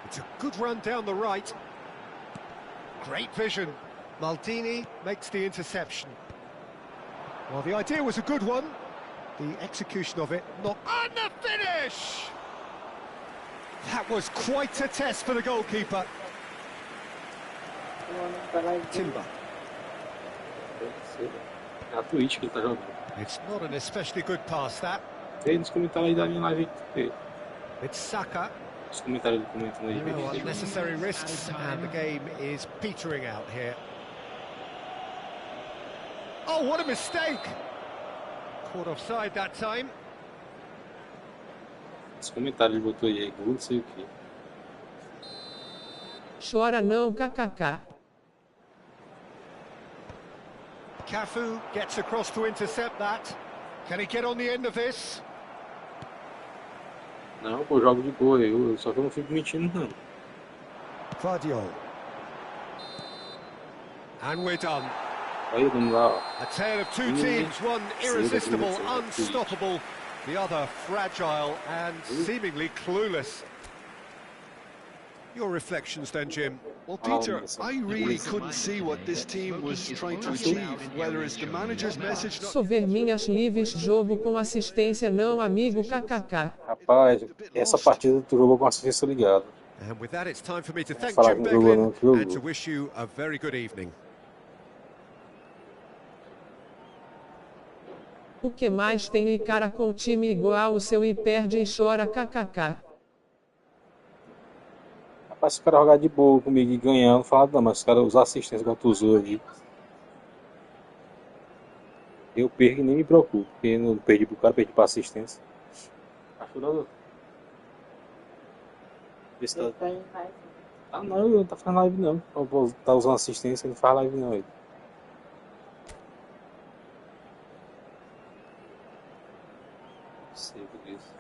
It's a good run down the right. Great vision. Maldini makes the interception. Well, the idea was a good one. The execution of it not... And the finish! That was quite a test for the goalkeeper. Timber. É a Twitch que ele tá jogando. It's not an especially good pass, that. Vê nos comentários aí da minha live. It's Saka. Os comentários ele comentando aí. No unnecessary risks, and the game is petering out here. Oh, what a mistake! Caught offside that time. Os comentários ele botou aí, gol, não sei o que. Chora não kkk. Cafu gets across to intercept that. Can he get on the end of this? Não, pô, jogo de boa, só que eu não fico mentindo, não. Guardiola. And we're done. Aí, vamos lá, ó. A tale of two teams, one irresistible, unstoppable, the other fragile and seemingly clueless. Your reflections then, Jim? Well, Peter, I really couldn't see what this team was trying to achieve, whether it's the manager's message... Sou ver minhas lives jogo com assistência não amigo kkk. Rapaz, essa partida tu jogou com assistência ligada. And with that, it's time for me to thank Falar Jim que jogou, não, Beglin que jogou. and to wish you a very good evening. O que mais tem e cara com time igual o seu e perde e chora kkk. Rapaz, se o cara jogar de boa comigo e ganhar, não fala não, mas se o cara usar assistência igual tu usou ali, eu perco e nem me preocupo, porque eu não perdi pro cara, perdi pra assistência. Achou? Vê se tá... Ah não, ele não tá fazendo live não. Tá usando assistência, ele não faz live não. Ele. Sei por isso.